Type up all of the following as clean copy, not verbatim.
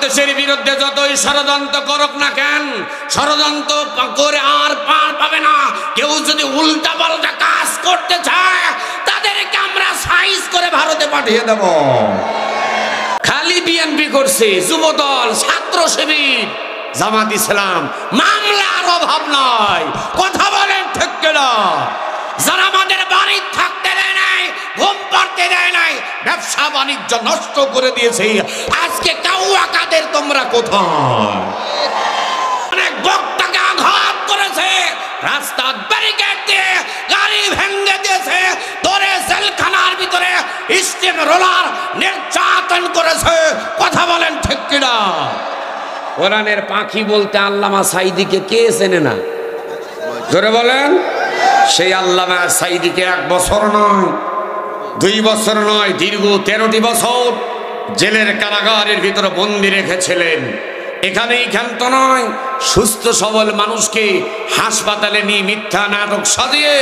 বাংলাদেশের বিরুদ্ধে যতই ষড়যন্ত্র করুক না কেন, ষড়যন্ত্র করে আর পার পাবে না। কেউ যদি উল্টা পাল্টা কাজ করতে চায় তাদেরকে আমরা সাইজ করে ভারতে পাঠিয়ে দেব। খালি বিএনপি করছে, যুবদল, ছাত্র শিবির, জামাত ইসলাম, মামলার অভাব নাই। কথা বলেন ঠিক কিনা? যারা আমাদের বাড়ি থাকতে দেয় নাই, ঘুম পাড়তে দেয় নাই, ব্যবসা বাণিজ্য নষ্ট করে দিয়েছে, আজকে কাউয়া কাদের তোমরা কোথায়? অনেক বক্তাকে আঘাত করেছে, রাস্তা ব্যারিকেড দিয়ে গাড়ি ভেঙে দিয়েছে, ধরে জেলখানার ভিতরে স্টিম রোলার নির্যাতন করেছে। কথা বলেন ঠিক কিনা? কোরআনের পাখি বলতে আল্লামা সাঈদীকে কে চেনে না? জোরে বলেন। সেই আল্লামা সাঈদীকে 1 বছর নয়, 2 বছর নয়, দীর্ঘ 13টি বছর জেলের কারাগারের ভিতরে বন্দি রেখেছিলেন। এখানেই ক্ষান্ত নয়, সুস্থ সবল মানুষকে হাসপাতালে নিয়ে মিথ্যা নাটক সাজিয়ে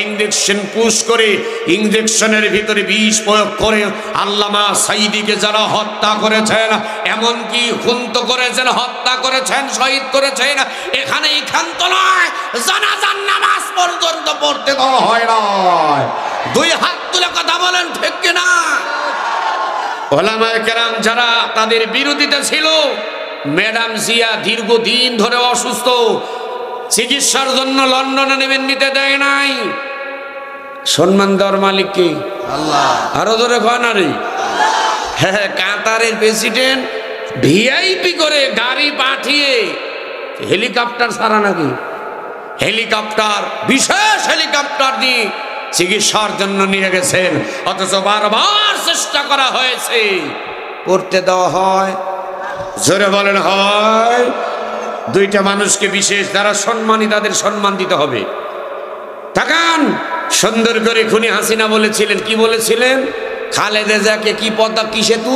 ইঞ্জেকশন পুশ করে, ইঞ্জেকশনের ভিতরে বিষ প্রয়োগ করে আল্লামা সাঈদীকে যারা হত্যা করেছেন, এমনকি খুন করেছেন, হত্যা করেছেন, শহীদ করেছেন, এখানেই ক্ষান্ত নয়, জানাজার নামাজ পর্যন্ত পড়তে দেওয়া হয় না। 2 হাত তুলে কথা বলেন ঠিক কিনা? ওলামায়ে কেরাম যারা তাদের বিরোধিতা ছিল, ম্যাডাম জিয়া দীর্ঘদিন ধরে অসুস্থ, চিকিৎসার জন্য লন্ডনে নেবেন, নিতে দেয় নাই। সম্মান দেওয়ার মালিক কি? আল্লাহ। আরো ধরে কয় না রে? হ্যাঁ, কাতারের প্রেসিডেন্ট ভিআইপি করে গাড়ি পাঠিয়ে, হেলিকপ্টার ছাড়া নাকি, হেলিকপ্টার, বিশেষ হেলিকপ্টার দিয়ে চিকিৎসার জন্য নিয়ে গেছেন, অথচ বারবার চেষ্টা করা হয়েছে, করতে দেওয়া হয়। জোরে বলেন হয়? 2টা মানুষকে বিশেষ যারা সম্মানী, তাদের সম্মান দিতে হবে। তাকান, সুন্দর করে খুনি হাসিনা বলেছিলেন, কি বলেছিলেন? খালেদা জিয়াকে কি পদ্মা কি সেতু,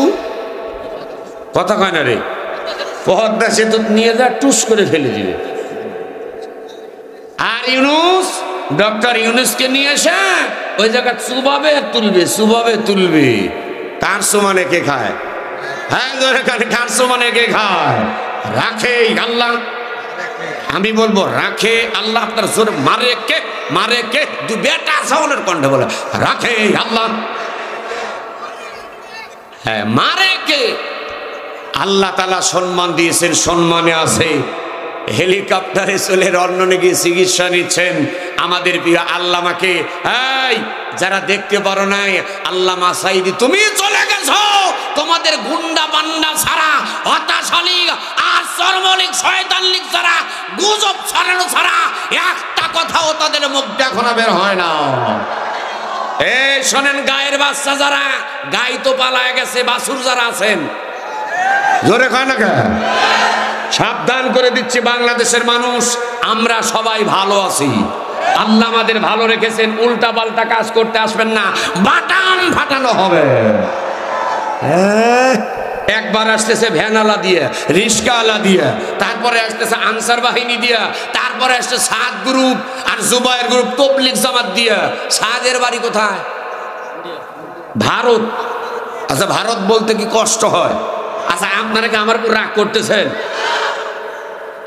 কথা কয় না রে, পদ্মা সেতু নিয়ে যা টুস করে ফেলে দিবে। আর ইউনূস, ডক্টর ইউনূসকে নিয়ে এসে ওই জায়গা চুবাবে তুলবে, চুবাবে তুলবে। তার সমানে কে খায়? হ্যাঁ, কার সমানে কে খায়? রাখে আল্লাহ। আমি বলবো রাখে আল্লাহ। আপনার জোর মারে কে? মারে কে? 2 বেটা সাউনের কণ্ঠে বলে রাখে আল্লাহ। হ্যাঁ, মারে কে? আল্লাহ তাআলা সম্মান দিয়েছেন, সম্মানে আছে। হেলিকপ্টারে চলে লন্ডনে গিয়ে চিকিৎসা নিচ্ছেন আমাদের প্রিয় আল্লামাকে। এই যারা দেখতে পারো নাই, আল্লামা সাঈদী তুমি চলে গেছো, তোমাদের গুন্ডা বান্ডা ছাড়া, হতাশা লীগ আর চরমলীগ শয়তান লীগ ছাড়া, গুজব ছড়ানো ছাড়া একটা কথাও তাদের মুখ দেখো না, বের হয় না। এই শোনেন, গায়ের বাচ্চা যারা, গাই তো পালায় গেছে, বাছুর যারা আছেন, জোরে কয় না কেন? সাবধান করে দিচ্ছি বাংলাদেশের মানুষ, আমরা সবাই ভালো আছি, আল্লাহ আমাদের ভালো রেখেছেন। উল্টা পাল্টা কাজ করতে আসবেন না, বাটাম ফাটানো হবে। একবার আসতেছে ভ্যানালা দিয়ে, রিস্কাওয়ালা দিয়ে, তারপরে আসতেছে আনসার বাহিনী দিয়ে, তারপরে আসছে সাদ গ্রুপ আর জুবায়ের গ্রুপ, তবলিগ জামাত দিয়ে। সাদের বাড়ি কোথায়? ভারত। আচ্ছা, ভারত বলতে কি কষ্ট হয়? আচ্ছা, আপনারা কি আমার উপর রাগ করতেছেন?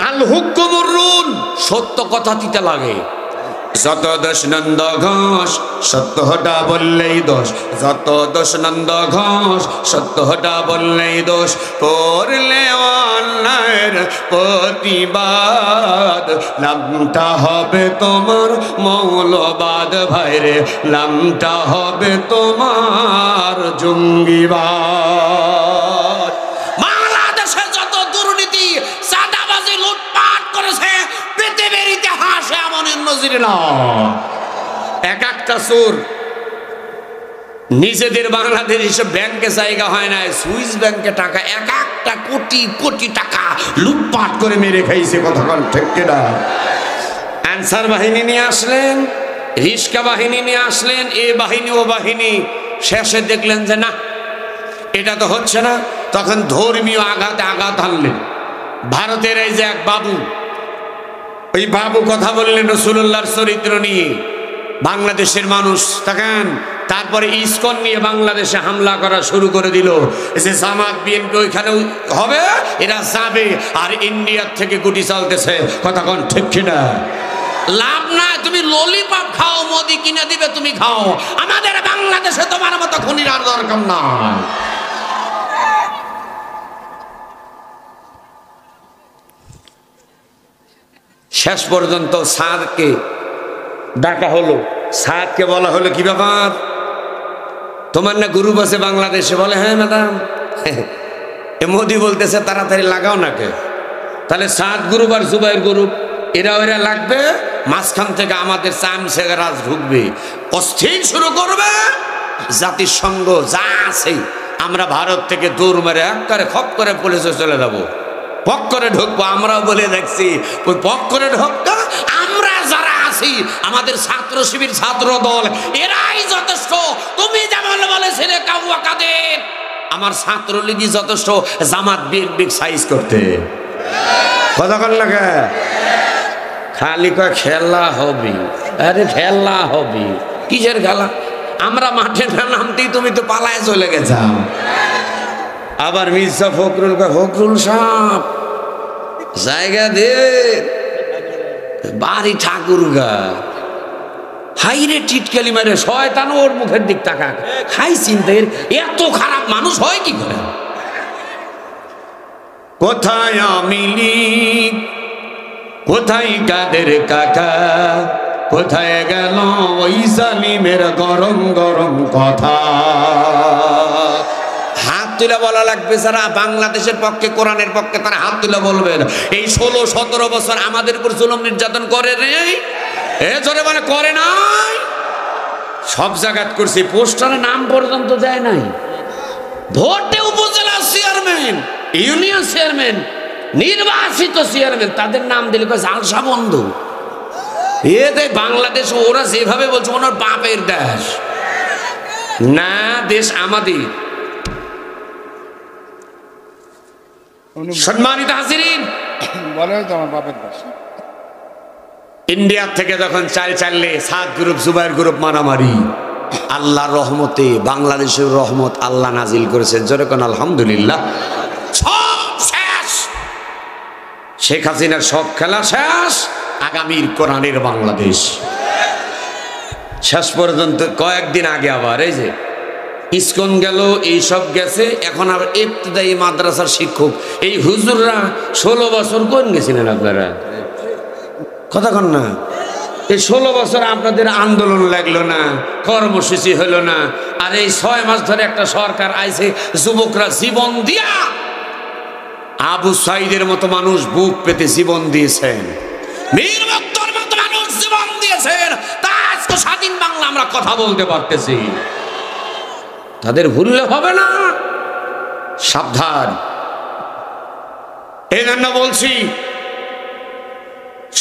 আল হুকুমুর রুল, সত্য কথা দিতে লাগে। যত দোষ নন্দ ঘোষ, সত্যটা বললেই দোষ, যত দোষ নন্দ ঘোষ, সত্যটা বললেই দোষ। করলে অন্যায়ের প্রতিবাদ, নামটা হবে তোমার মৌলবাদ ভাইরে, নামটা হবে তোমার জঙ্গিবাদ। বাংলাদেশে যত দুর্নীতি, চাঁদাবাজি, লুটপাট করেছে, পৃথিবীর ইতিহাসে এমন নজির না। এক একটা চোর নিজেদের বাংলাদেশ হিসেবে ব্যাংকে জায়গা হয় না, সুইস ব্যাংকে টাকা, এক একটা কোটি কোটি টাকা লুটপাট করে মেরে খাইছে। কথা বল ঠিক কিনা? আনসার বাহিনী নিয়ে আসলেন, রিস্কা বাহিনী নিয়ে আসলেন, এ বাহিনী ও বাহিনী, শেষে দেখলেন যে না, এটা তো হচ্ছে না। তখন ধর্মীয় আঘাতে আঘাত আনলেন। ভারতের এই যে এক বাবু, ওই বাবু কথা বললেন রাসূলুল্লাহর চরিত্র নিয়ে। বাংলাদেশের মানুষ তাকান, তারপরে ইসকন নিয়ে বাংলাদেশে হামলা করা শুরু করে দিল। যে জামাত বিএনপি ওইখানে হবে, এরা যাবে, আর ইন্ডিয়ার থেকে গুটি চালতেছে। কথা কোন ঠিক কিনা? লাভ না, তুমি ললিপপ খাও, মোদি কিনে দিবে, তুমি খাও। আমাদের বাংলাদেশে তোমার মতো খুনির আর দরকার না। শেষ পর্যন্ত সাদকে ডাকা হলো। সাদকে বলা হলো, কি ব্যাপার, তোমার না গ্রুপ আছে বাংলাদেশে? বলে, হ্যাঁ ম্যাডাম। মোদি বলতেছে তাড়াতাড়ি লাগাও নাকে। তাহলে সাদ গ্রুপ আর জুবাইর গ্রুপ এরা লাগবে, মাঝখান থেকে আমাদের চামচেরাজ ঢুকবে, অস্থির শুরু করবে। জাতিসংঘ যা আছে আমরা ভারত থেকে দৌড় মেরে একবারে খপ করে পুলিশে চলে যাবো, পক করে ঢুকবো। আমরাও বলে দেখছি, ওই পক করে ঢুকতো। আমরা যারা আছি, আমাদের ছাত্র শিবির, ছাত্র দল, এরাই যথেষ্ট। তুমি যেমন বলেছিলে কাউয়া কাদের, আমার ছাত্রলীগই যথেষ্ট জামাত বিএনপি সাইজ করতে। কথা কল লাগে খালি কয় খেলা হবে। আরে খেলা হবে কিসের খেলা? আমরা মাঠে না নামতেই তুমি তো পালায় চলে গেছাও। আবার মির্জা ফখরুল কয়, ফখরুল সাহেব জায়গা দে, বাড়ি ঠাকুরগা। হাইরে টিটকালি মারে, শয়তান ওর মুখের দিক তাকা। খাই চিন্তা, এত খারাপ মানুষ হয় কি করে? কোথায় আমিলি, কোথায় কাদের কাকা, কোথায় গেল ওই জালিমের গরম গরম কথা? হাত তুলে বলা লাগবে, যারা বাংলাদেশের পক্ষে, কোরআনের পক্ষে, তারা হাত তুলে বলবেন। এই 16-17 বছর আমাদের উপর জুলুম নির্যাতন করে নেই, এ জোরে মানে করে নাই। সব জায়গাত করছি, পোস্টারে নাম পর্যন্ত দেয় নাই। ভোটে উপজেলা চেয়ারম্যান, ইউনিয়ন চেয়ারম্যান, নির্বাচিত চেয়ারম্যান, তাদের নাম দিলে জালসা বন্ধু। এতে বাংলাদেশ ওরা যেভাবে বলছে ওনার বাপের দেশ না, দেশ আমাদের। সম্মানিত হাজিরিন, ইন্ডিয়ার থেকে যখন চাললে সাত গ্রুপ, জুবাইর গ্রুপ মারামারি, আল্লাহর রহমতে বাংলাদেশের রহমত আল্লাহ নাজিল করেছেন। যেরকম আলহামদুলিল্লাহ, সব শেষ। শেখ হাসিনার সব খেলা শেষ, আগামীর কোরআনের বাংলাদেশ। শেষ পর্যন্ত কয়েকদিন আগে আবার এই যে ইসকন গেল, এইসব গেছে। এখন আবার ইবতিদায়ী মাদ্রাসার শিক্ষক, এই হুজুররা 16 বছর কোন গেছিলেন আপনারা? কথা কন না। এই 16 বছর আপনাদের আন্দোলন লাগলো না, কর্মসূচি হলো না, আর এই 6 মাস ধরে একটা সরকার আইছে, যুবকরা জীবন দিয়া, আবু সাইদের মতো মানুষ বুক পেতে জীবন দিয়েছেন, মীর মুক্তর মতো মানুষ জীবন দিয়েছেন। তা আজকে স্বাধীন বাংলা আমরা কথা বলতে পারতেছি। তাদের ভুললে হবে না, সাবধান। এই জন্য বলছি,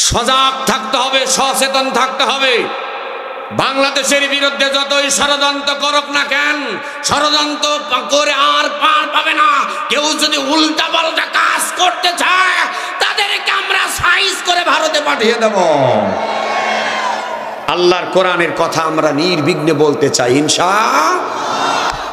সজাগ থাকতে হবে, সচেতন থাকতে হবে। বাংলাদেশের বিরুদ্ধে যতই ষড়যন্ত্র করুক না কেন, ষড়যন্ত্র করে আর পার পাবে না। কেউ যদি উল্টা পাল্টা কাজ করতে চায়, তাদেরকে আমরা সাইজ করে ভারতে পাঠিয়ে দেব। আল্লাহর কোরআনের কথা আমরা নির্বিঘ্নে বলতে চাই ইনশাআল্লাহ।